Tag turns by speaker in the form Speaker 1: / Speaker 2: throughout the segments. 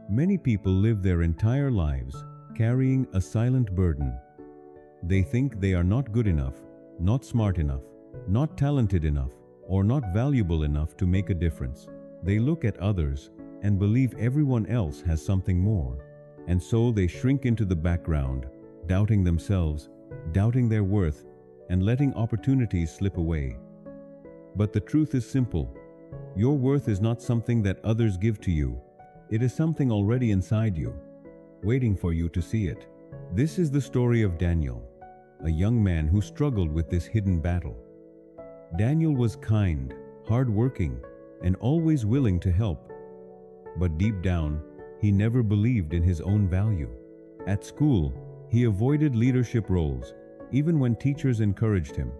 Speaker 1: Many people live their entire lives carrying a silent burden. They think they are not good enough, not smart enough, not talented enough, or not valuable enough to make a difference. They look at others and believe everyone else has something more. And so they shrink into the background, doubting themselves, doubting their worth, and letting opportunities slip away. But the truth is simple. Your worth is not something that others give to you. It is something already inside you, waiting for you to see it. This is the story of Daniel, a young man who struggled with this hidden battle. Daniel was kind, hardworking, and always willing to help. But deep down, he never believed in his own value. At school, he avoided leadership roles, even when teachers encouraged him.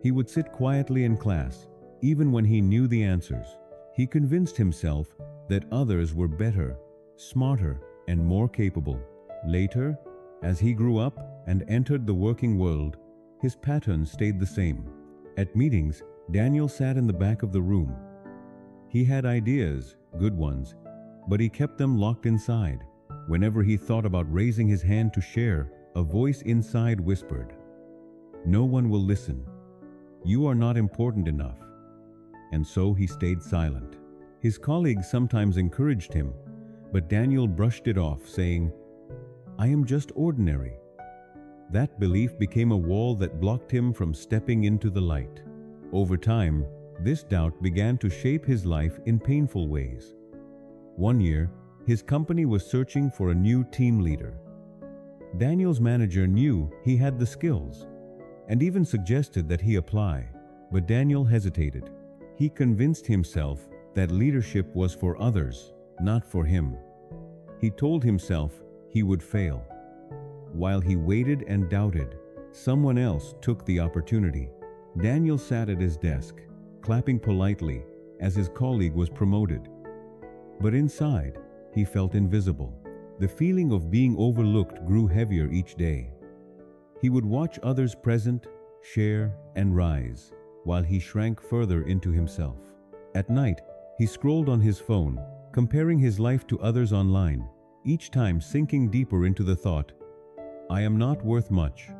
Speaker 1: He would sit quietly in class, even when he knew the answers. He convinced himself that others were better, smarter, and more capable. Later, as he grew up and entered the working world, his pattern stayed the same. At meetings, Daniel sat in the back of the room. He had ideas, good ones, but he kept them locked inside. Whenever he thought about raising his hand to share, a voice inside whispered, "No one will listen. You are not important enough." And so he stayed silent. His colleagues sometimes encouraged him, but Daniel brushed it off, saying, "I am just ordinary." That belief became a wall that blocked him from stepping into the light. Over time, this doubt began to shape his life in painful ways. One year, his company was searching for a new team leader. Daniel's manager knew he had the skills and even suggested that he apply, but Daniel hesitated. He convinced himself that leadership was for others, not for him. He told himself he would fail. While he waited and doubted, someone else took the opportunity. Daniel sat at his desk, clapping politely as his colleague was promoted. But inside, he felt invisible. The feeling of being overlooked grew heavier each day. He would watch others present, share, and rise, while he shrank further into himself. At night, he scrolled on his phone, comparing his life to others online, each time sinking deeper into the thought, "I am not worth much."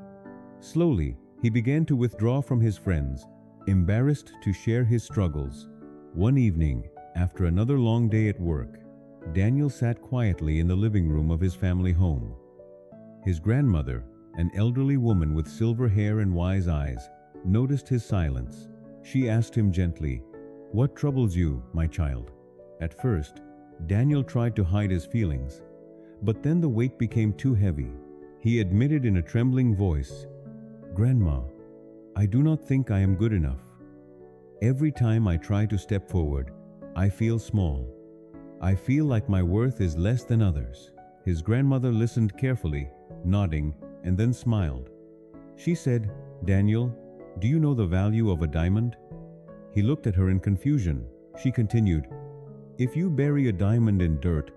Speaker 1: Slowly, he began to withdraw from his friends, embarrassed to share his struggles. One evening, after another long day at work, Daniel sat quietly in the living room of his family home. His grandmother, an elderly woman with silver hair and wise eyes, noticed his silence. She asked him gently, "What troubles you, my child?" At first, Daniel tried to hide his feelings, but then the weight became too heavy. He admitted in a trembling voice, "Grandma, I do not think I am good enough. Every time I try to step forward, I feel small. I feel like my worth is less than others." His grandmother listened carefully, nodding, and then smiled. She said, "Daniel, do you know the value of a diamond?" He looked at her in confusion. She continued, "If you bury a diamond in dirt,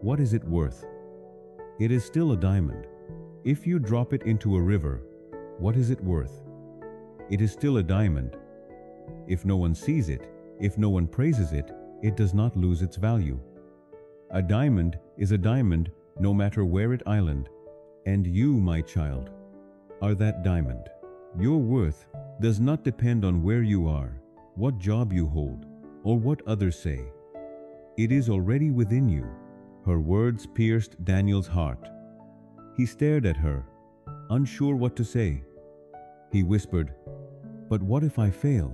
Speaker 1: what is it worth? It is still a diamond. If you drop it into a river, what is it worth? It is still a diamond. If no one sees it, if no one praises it, it does not lose its value. A diamond is a diamond no matter where it island. And you, my child, are that diamond. Your worth does not depend on where you are, what job you hold, or what others say. It is already within you." Her words pierced Daniel's heart. He stared at her, unsure what to say. He whispered, "But what if I fail?"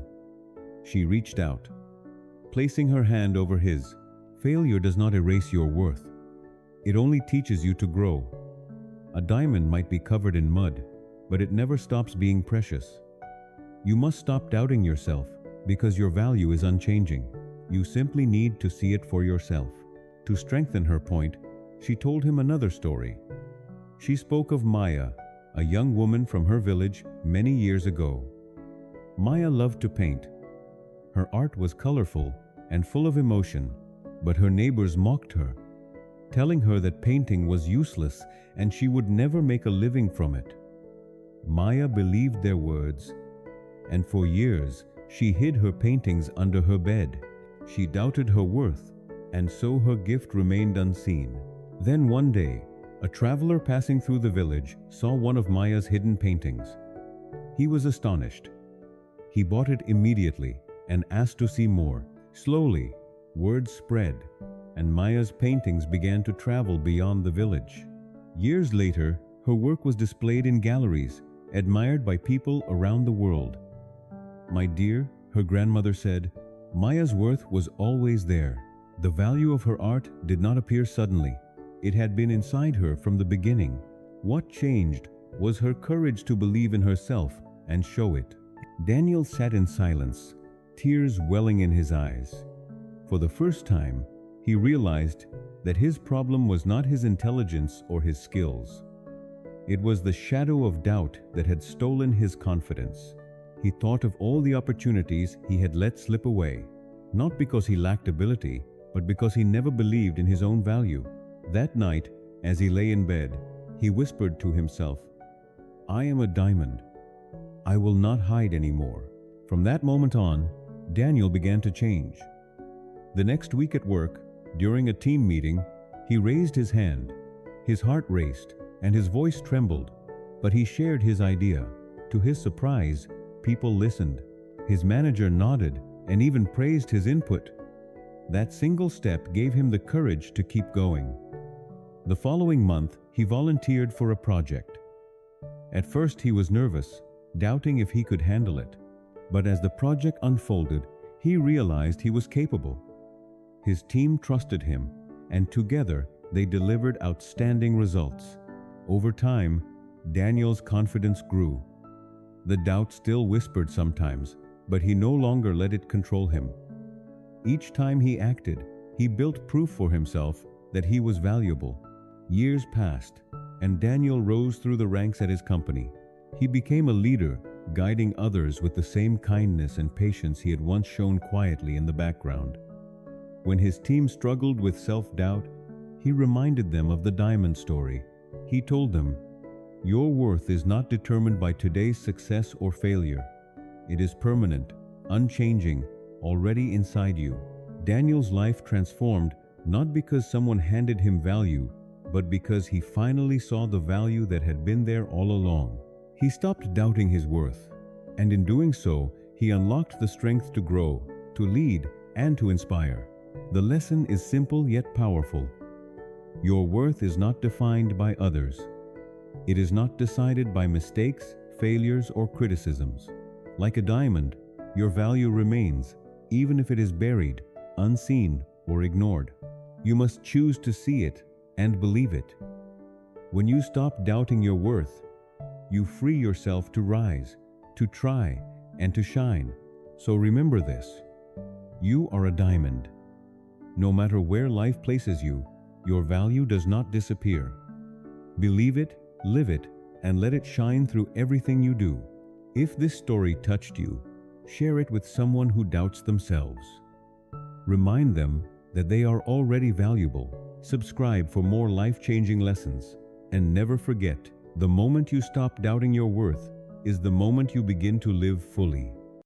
Speaker 1: She reached out, placing her hand over his. Failure does not erase your worth. It only teaches you to grow. A diamond might be covered in mud, but it never stops being precious. You must stop doubting yourself because your value is unchanging. You simply need to see it for yourself. To strengthen her point, she told him another story. She spoke of Maya, a young woman from her village many years ago. Maya loved to paint. Her art was colorful and full of emotion, but her neighbors mocked her, telling her that painting was useless and she would never make a living from it. Maya believed their words, and for years she hid her paintings under her bed. She doubted her worth, and so her gift remained unseen. Then one day, a traveler passing through the village saw one of Maya's hidden paintings. He was astonished. He bought it immediately and asked to see more. Slowly, word spread, and Maya's paintings began to travel beyond the village. Years later, her work was displayed in galleries, admired by people around the world. "My dear," her grandmother said, "Maya's worth was always there. The value of her art did not appear suddenly. It had been inside her from the beginning. What changed was her courage to believe in herself and show it." Daniel sat in silence, tears welling in his eyes. For the first time, he realized that his problem was not his intelligence or his skills. It was the shadow of doubt that had stolen his confidence. He thought of all the opportunities he had let slip away, not because he lacked ability, but because he never believed in his own value. That night, as he lay in bed, he whispered to himself, "I am a diamond. I will not hide anymore." From that moment on, Daniel began to change. The next week at work, during a team meeting, he raised his hand. His heart raced and his voice trembled, but he shared his idea. To his surprise, people listened. His manager nodded and even praised his input. That single step gave him the courage to keep going. The following month, he volunteered for a project. At first, he was nervous, doubting if he could handle it. But as the project unfolded, he realized he was capable. His team trusted him, and together they delivered outstanding results. Over time, Daniel's confidence grew. The doubt still whispered sometimes, but he no longer let it control him. Each time he acted, he built proof for himself that he was valuable. Years passed, and Daniel rose through the ranks at his company. He became a leader, guiding others with the same kindness and patience he had once shown quietly in the background. When his team struggled with self-doubt, he reminded them of the diamond story. He told them, "Your worth is not determined by today's success or failure. It is permanent, unchanging, already inside you." Daniel's life transformed not because someone handed him value, but because he finally saw the value that had been there all along. He stopped doubting his worth, and in doing so, he unlocked the strength to grow, to lead, and to inspire. The lesson is simple yet powerful. Your worth is not defined by others. It is not decided by mistakes, failures, or criticisms. Like a diamond, your value remains, even if it is buried, unseen, or ignored. You must choose to see it and believe it. When you stop doubting your worth, you free yourself to rise, to try, and to shine. So remember this: you are a diamond. No matter where life places you, your value does not disappear. Believe it, live it, and let it shine through everything you do. If this story touched you, share it with someone who doubts themselves. Remind them that they are already valuable. Subscribe for more life-changing lessons. And never forget, the moment you stop doubting your worth is the moment you begin to live fully.